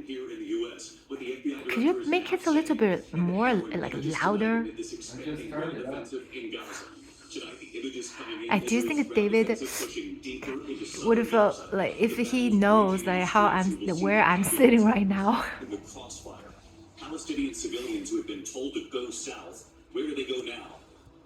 here in the U.S. With the FBI Could you make it a little bit more like louder? I do think David would feel like if he knows like where I'm sitting right now. The crossfire. Palestinian civilians who have been told to go south, where do they go now?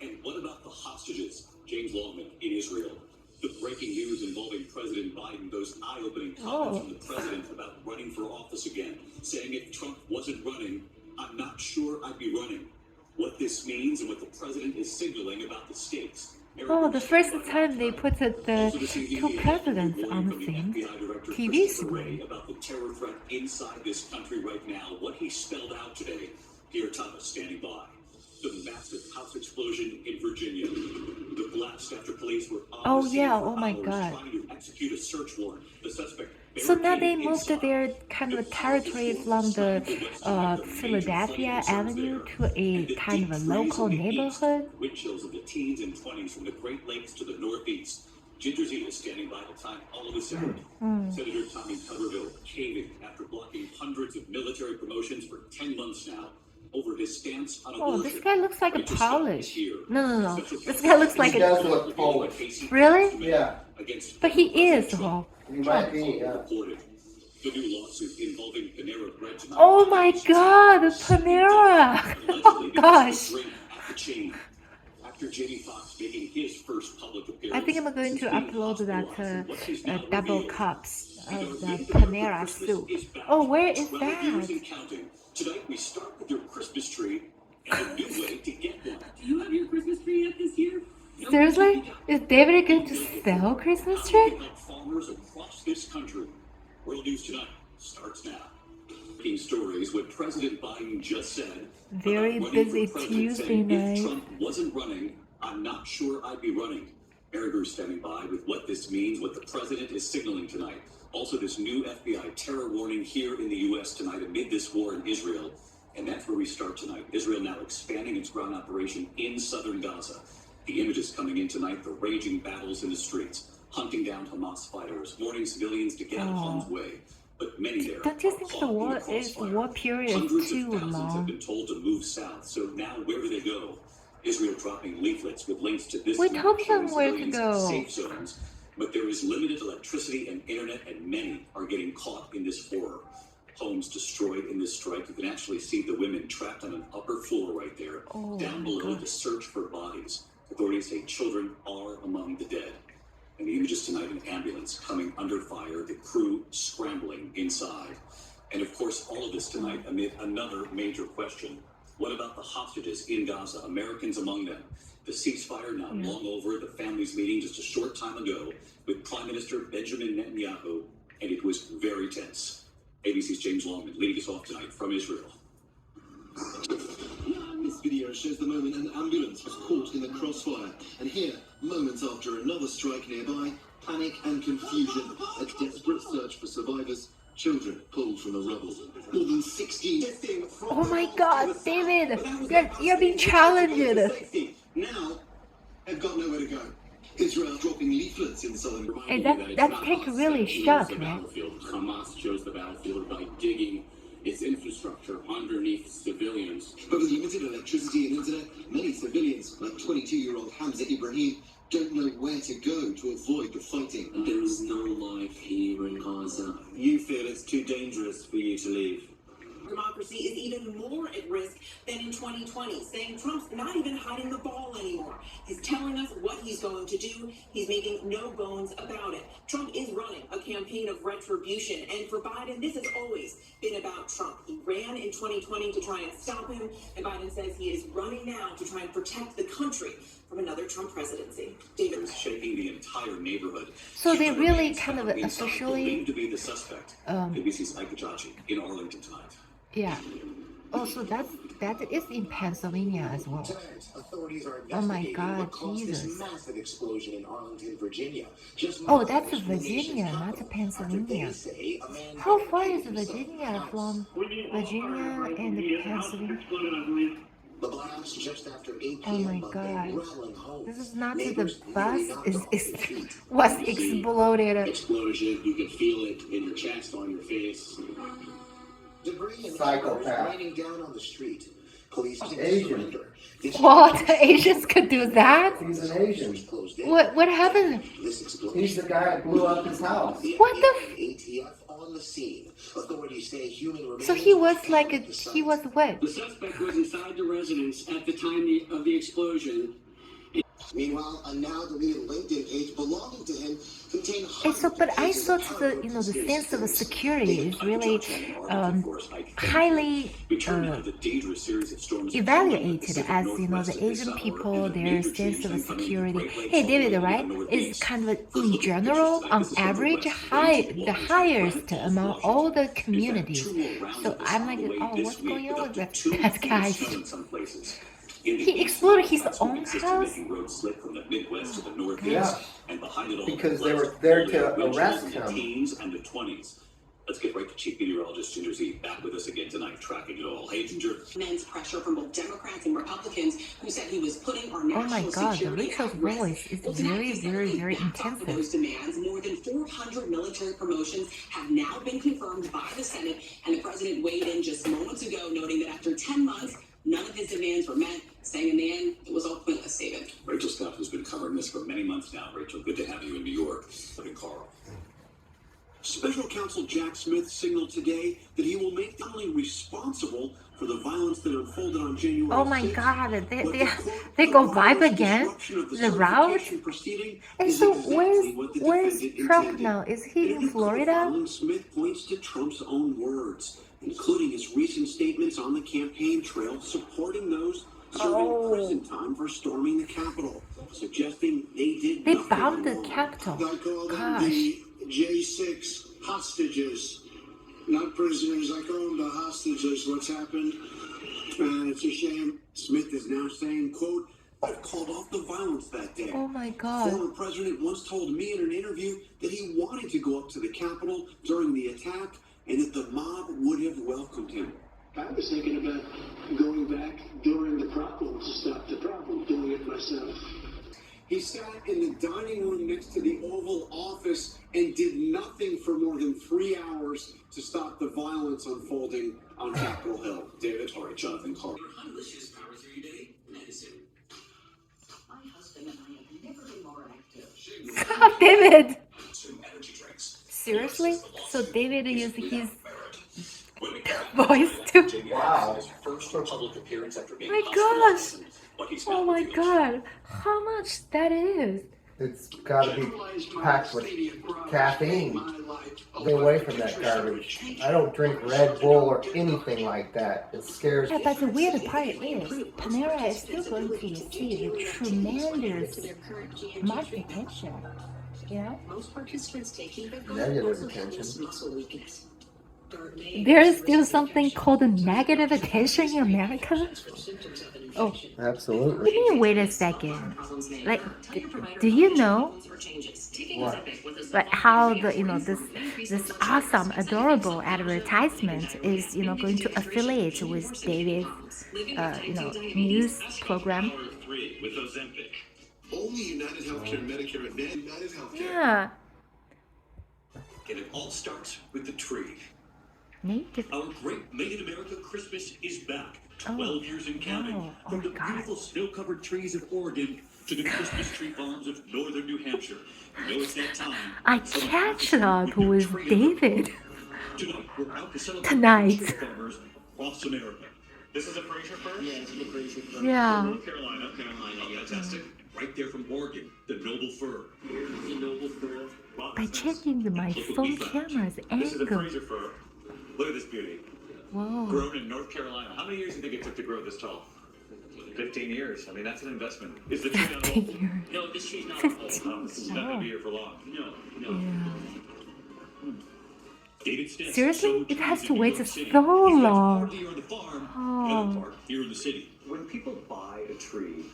And what about the hostages? James Longman in Israel. The breaking news involving President Biden, those eye-opening comments from the president about running for office again, saying if Trump wasn't running, I'm not sure I'd be running. What this means and what the president is signaling about the stakes. Oh, the first time they put the two presidents on the same TV screen. About the terror threat inside this country right now, what he spelled out today. Here, Thomas, standing by. The massive house explosion in Virginia. The blast after police were oh yeah, oh my God. trying to execute a search warrant. The suspect. So now they moved their kind of territory from the Philadelphia Avenue to a kind of a local neighborhood. Wind chills of the teens and 20s from the Great Lakes to the Northeast. Ginger Zeta is standing by the time all of a sudden. Senator Tommy Tuberville caving after blocking hundreds of military promotions for 10 months now. Over his stance on abortion. Oh, this guy looks like a Polish. No. This guy looks like he does look Polish. Really? Yeah. But he is, huh? He might be, yeah. The new lawsuit involving Panera Bread tonight. Oh my God, Panera! Oh gosh. After Jamie Foxx making his first public appearance. I think I'm going to upload that double cups of the Panera soup. Oh, where is that? Tonight we start with your Christmas tree and a new way to get one. Do you have your Christmas tree yet this year? Seriously? Is David going to sell Christmas tree? Farmers across this country. World News Tonight starts now. Breaking stories what President Biden just said. Very busy Tuesday night. If Trump wasn't running, I'm not sure I'd be running. Eric standing by with what this means, what the president is signaling tonight. Also, this new FBI terror warning here in the U.S. tonight amid this war in Israel. And that's where we start tonight. Israel now expanding its ground operation in southern Gaza. The images coming in tonight, the raging battles in the streets, hunting down Hamas fighters, warning civilians to get out of harm's way. But many there don't you think the war period is too thousands long? have been told to move south. So now where do they go? Israel dropping leaflets with links to this We map told showing them where to civilians in go. safe zones. But there is limited electricity and internet, and many are getting caught in this horror. Homes destroyed in this strike. You can actually see the women trapped on an upper floor right there. Oh, down below, the search for bodies. Authorities say children are among the dead. And the images tonight, an ambulance coming under fire, the crew scrambling inside. And of course, all of this tonight amid another major question. What about the hostages in Gaza, Americans among them? The ceasefire now long over, the families meeting just a short time ago with Prime Minister Benjamin Netanyahu, and it was very tense. ABC's James Longman leading us off tonight from Israel. This video shows the moment an ambulance was caught in the crossfire. And here, moments after another strike nearby, panic and confusion, a desperate search for survivors, children pulled from the rubble. More than 60 Oh my God, David, you're being challenged. now have got nowhere to go. Israel dropping leaflets in southern. Hey, that tank really shot, right? Hamas chose the battlefield by digging its infrastructure underneath civilians. But with limited electricity and internet, many civilians, like 22-year-old Hamza Ibrahim, don't know where to go to avoid the fighting. There is no life here in Gaza. You feel it's too dangerous for you to leave. Democracy is even more at risk than in 2020, saying Trump's not even hiding the ball anymore. He's telling us what he's going to do. He's making no bones about it. Trump is running a campaign of retribution, and for Biden, this has always been about Trump. He ran in 2020 to try and stop him, and Biden says he is running now to try and protect the country from another Trump presidency. David is shaking the entire neighborhood. So they really kind of officially believed to be the suspect. ABC's Ike Kajachi in Arlington tonight. Yeah. Oh, so that is in Pennsylvania as well. Oh my God, Jesus. Massive explosion in Arlington, Virginia. Oh, that's Virginia, not Pennsylvania. How far is Virginia from Virginia and Pennsylvania? The blast just after 8 Oh p.m. my Monday, God. rattling home. This is not the Neighbors bus was exploded. Explosion, you can feel it in your chest, on your face. Debris and Psychopath. embers raining down on the street. Police Asian. What? Asians could do that? He's an Asian. What happened? He's the guy that blew up his house. What the ATF on the scene. Authorities say human remains. So he was like he was what? The suspect was inside the residence at the time of the explosion. Meanwhile, a now deleted LinkedIn page belonging to him contained But I thought the sense of security is really highly evaluated as the Asian people, their sense of security. Hey David, right? Is kind of in general, on average, the highest among all the communities. So I'm like, oh, what's going on with that guy? He exploded his own house? Yeah, because they were there to arrest him. Let's get right to Chief Meteorologist Ginger Z back with us again tonight, tracking it all. Hey, Ginger. Immense pressure from both Democrats and Republicans who said he was putting our national Oh my God, the security Rachel's at risk. voice is very, very, very intensive. Those demands, more than 400 military promotions have now been confirmed by the Senate, and the president weighed in just moments ago, noting that after 10 months, none of his demands were met, saying in the end, it was all pointless, David. Rachel Scott has been covering this for many months now. Rachel, good to have you in New York. And Carl. Special Counsel Jack Smith signaled today that he will make Donnelly responsible for the violence that unfolded on January 6th. Oh my God, they go vibe again? The route? And so where's Trump now? Is he in Florida? Smith points to Trump's own words, including his recent statements on the campaign trail supporting those serving prison time for storming the Capitol, suggesting they bombed the Capitol. Gosh. J6 hostages, not prisoners. I call them the hostages. What's happened? And it's a shame. Smith is now saying, quote, I've called off the violence that day. Oh my God. Former president once told me in an interview that he wanted to go up to the Capitol during the attack and that the mob would have welcomed him. I was thinking about going back during the problem to stop the problem, doing it myself. He sat in the dining room next to the Oval Office and did nothing for more than 3 hours to stop the violence unfolding on Capitol Hill. David, all right, Jonathan, Carl. Stop, David! Seriously? So David used his voice to... Wow. My gosh! Oh my God! How much that is? It's got to be packed with caffeine. Stay away from that garbage. I don't drink Red Bull or anything like that. It scares me. Yeah, but the weird part is, Panera is still going to receive tremendous market attention. You know? Most participants taking the Negative attention. muscle weakness. There is still something called negative attention in America? Oh, Absolutely. let me wait a second. Like, do you know, What? like how the this awesome, adorable advertisement is going to affiliate with David's news program? Only United Healthcare, Medicare, and United Healthcare. Yeah, And it all starts with the tree. native. Our great Made in America Christmas is back. Oh, 12 years in counting. wow. Oh From my the God. beautiful snow-covered trees of Oregon to the Christmas tree farms of northern New Hampshire. You know it's that time. I catch up with David Tonight, we're out to celebrate tonight. tree farmers across America. This is a Fraser fir? Yeah, it's the crazy fun. Yeah. North Carolina. Fantastic. Right there from Oregon, the noble fir. Here's the noble fir. By changing my phone camera's This is a angle. Fraser fir. Look at this beauty. Whoa. Grown in North Carolina. How many years do you think it took to grow this tall? 15 years. I mean, that's an investment. Is the tree not 15 old? years. No, this tree's not 15 old. It's not going to be here for long. No. Yeah. David Stentz Seriously? showed It has trees to in wait New York so City. long. He's got part of the year on the farm, the other Oh. part here in the city. When people buy a tree,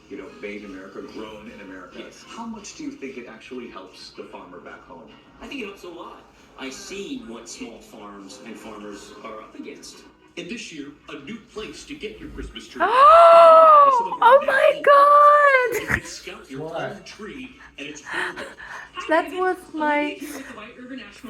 made in America, grown in America, Yes. how much do you think it actually helps the farmer back home? I think it helps a lot. I see what small farms and farmers are up against. And this year, a new place to get your Christmas tree. Oh my God! You can scout your own tree and it's horrible. That was my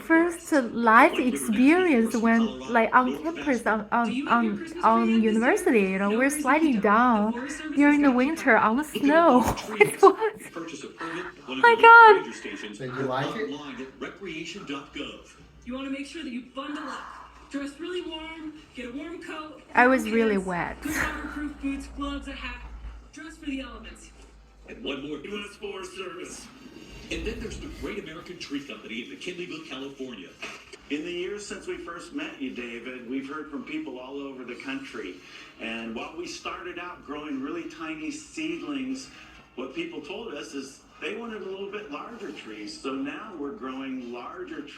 first life experience when, like, on campus, on university. You know, we're sliding down during the winter on the snow. It was. Purchase a permit at one of My your God. ranger stations Did you or like it? online at recreation.gov. You want to make sure that you bundle up. Dress really warm, get a warm coat. I was really wet. Good waterproof boots, gloves, a hat. Dress for the elements. And one more U.S. Forest Service. And then there's the Great American Tree Company in McKinleyville, California. In the years since we first met you, David, we've heard from people all over the country. And while we started out growing really tiny seedlings, what people told us is they wanted a little bit larger trees. So now we're growing larger trees.